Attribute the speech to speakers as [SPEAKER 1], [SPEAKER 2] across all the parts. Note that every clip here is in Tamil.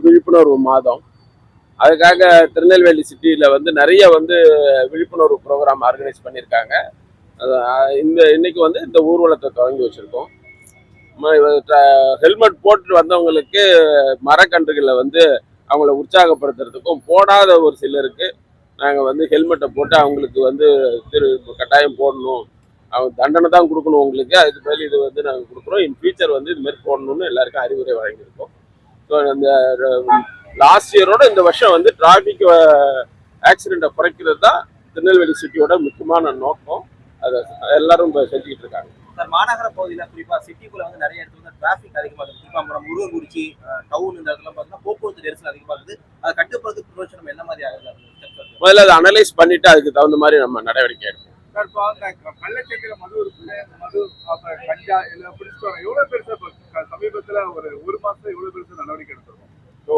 [SPEAKER 1] விழிப்புணர்வு மாதம். அதுக்காக திருநெல்வேலி சிட்டியில் வந்து நிறைய வந்து விழிப்புணர்வு ப்ரோக்ராம் ஆர்கனைஸ் பண்ணியிருக்காங்க. இன்னைக்கு வந்து இந்த ஊர்வலத்தை தொடங்கி வச்சுருக்கோம். ஹெல்மெட் போட்டு வந்தவங்களுக்கு மரக்கன்றுகளை வந்து அவங்கள உற்சாகப்படுத்துறதுக்கும், போடாத ஒரு சிலருக்கு நாங்கள் வந்து ஹெல்மெட்டை போட்டு அவங்களுக்கு வந்து கட்டாயம் போடணும், அவங்க தண்டனை தான் கொடுக்கணும் உங்களுக்கு, அதுக்கு மேலே இது வந்து நாங்கள் கொடுக்குறோம், இன் ஃபியூச்சர் வந்து இதுமாரி போடணும்னு எல்லாருக்கும் அறிவுரை வழங்கியிருக்கோம். ஸோ இந்த லாஸ்ட் இயரோட இந்த வருஷம் வந்து டிராஃபிக் ஆக்சிடென்ட்டை குறைக்கிறது தான் திருநெல்வேலி சிட்டியோட முக்கியமான நோக்கம். அதை எல்லாரும் இப்போ செஞ்சுக்கிட்டு இருக்காங்க.
[SPEAKER 2] சார், மாநகர பகுதியில் குறிப்பாக சிட்டிக்குள்ள வந்து நிறைய இடத்துல வந்து டிராஃபிக் அதிகமாக இருக்குது. குறிப்பாக முருகன்குறிச்சி டவுன் இந்த இடத்துல பார்த்தீங்கன்னா போக்குவரத்து நெரிசல் அதிகமாக இருக்குது. அதை கட்டுப்படுறதுக்கு பிரயோஜனம் என்ன மாதிரி ஆகுது?
[SPEAKER 1] முதல்ல அதை அனலைஸ் பண்ணிட்டு அதுக்கு தகுந்த மாதிரி நம்ம நடவடிக்கை எடுக்கணும்.
[SPEAKER 3] கள்ளச்சக்கர மது இருக்குல்ல, மது கஞ்சா எல்லாம் பிடிச்சிட்டு எவ்வளவு பெருசா சமீபத்துல ஒரு மாசத்துல எவ்வளவு பெருசா நடவடிக்கை எடுத்திருக்கோம்?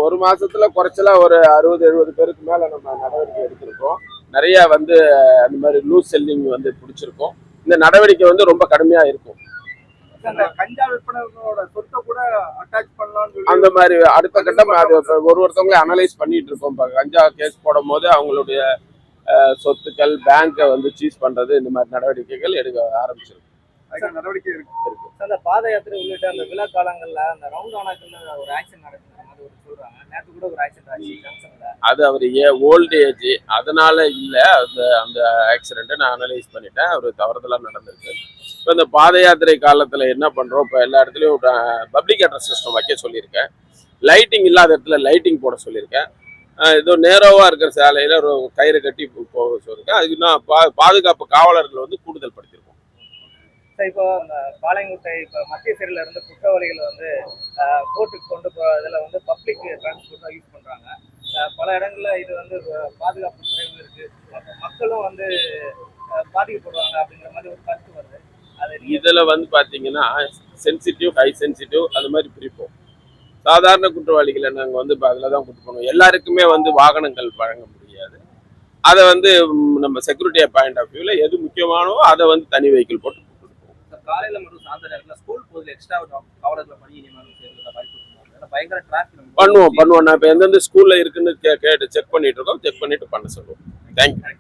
[SPEAKER 1] ஒரு மாசத்துல குறைச்சலா ஒரு 60-70 பேருக்கு மேல நம்ம நடவடிக்கை எடுத்திருக்கோம். நிறைய வந்து அந்த மாதிரி லூஸ் செல்லிங் வந்து பிடிச்சிருக்கோம். இந்த நடவடிக்கை வந்து ரொம்ப கடுமையா இருக்கும்.
[SPEAKER 3] கஞ்சா விற்பனர்களோட சொத்தை கூட அட்டாச் பண்ணலாம்
[SPEAKER 1] அந்த மாதிரி அடுத்த கட்டம் அது ஒருத்தவங்களை அனலைஸ் பண்ணிட்டு இருக்கோம். இப்போ கஞ்சா கேஸ் போடும் போது அவங்களுடைய சொத்துக்கள், பேங்கை வந்து சீஸ் பண்றது, இந்த மாதிரி நடவடிக்கைகள் எடுக்க ஆரம்பிச்சிருக்கு.
[SPEAKER 3] நடவடிக்கை இருக்கு.
[SPEAKER 2] அந்த பாத யாத்திரை உள்ளிட்ட அந்த விழா காலங்கள்ல அந்த ரவுண்ட் ஆனாக்கள்ல ஒரு ஆக்சிடென்ட் நடக்குது சொல்றாங்க. நேற்று கூட ஒரு ஆக்சிடென்ட் ஆச்சு.
[SPEAKER 1] அது அவர் ஓல்ட் ஏஜ், அதனால இல்லை. அந்த ஆக்சிடென்ட்டை நான் அனலைஸ் பண்ணிட்டேன். அவர் தவறுதலாக நடந்திருக்கு. இப்போ இந்த பாத யாத்திரை காலத்தில் என்ன பண்ணுறோம், இப்போ எல்லா இடத்துலையும் பப்ளிக் அட்ரஸ் சிஸ்டம் வைக்க சொல்லியிருக்கேன். லைட்டிங் இல்லாத இடத்துல லைட்டிங் போட சொல்லியிருக்கேன். ஏதோ நேரோவாக இருக்கிற சாலையில் ஒரு கயிறு கட்டி போக சொல்லியிருக்கேன். அதுக்கு நான் பாதுகாப்பு காவலர்கள் வந்து கூடுதல் படுத்தியிருக்கோம்.
[SPEAKER 2] இப்போ இந்த பாளையங்கோட்டை இப்போ மத்திய சிறையில் இருந்து குற்றவாளிகளை வந்து கோர்ட்டுக்கு கொண்டு போகிறதுல வந்து பப்ளிக் டிரான்ஸ்போர்ட் தான் யூஸ் பண்ணுறாங்க. பல இடங்களில் இது வந்து பாதுகாப்பு குறைவு இருக்குது, மக்களும் வந்து பாதிக்கப்படுவாங்க அப்படிங்கிற மாதிரி ஒரு கருத்து வருது. அது
[SPEAKER 1] இதில் வந்து பார்த்தீங்கன்னா சென்சிட்டிவ், ஹை சென்சிட்டிவ் அந்த மாதிரி பிரிப்போம். சாதாரண குற்றவாளிகளை நாங்கள் வந்து இப்போ அதில் தான் கூட்டு போனோம். எல்லாருக்குமே வந்து வாகனங்கள் வழங்க முடியாது. அதை வந்து நம்ம செக்யூரிட்டி பாயிண்ட் ஆஃப் வியூவில் எது முக்கியமானோ அதை வந்து தனி வெஹிக்கிள் போட்டு
[SPEAKER 2] காலையில மற்றும் சாயந்தர நேரத்தில் ஸ்கூல் பகுதியில் எக்ஸ்ட்ரா காவலர்களை பணி நியமனம் செய்யறதுல வாய்ப்பு பயங்கர டிராஃபிக்
[SPEAKER 1] பண்ணுவோம். நான் இப்போ எந்தெந்த ஸ்கூல்ல இருக்குன்னு கேட்டு செக் பண்ணிட்டு இருக்கோம். செக் பண்ணிட்டு பண்ண சொல்லுவோம். தேங்க்யூ.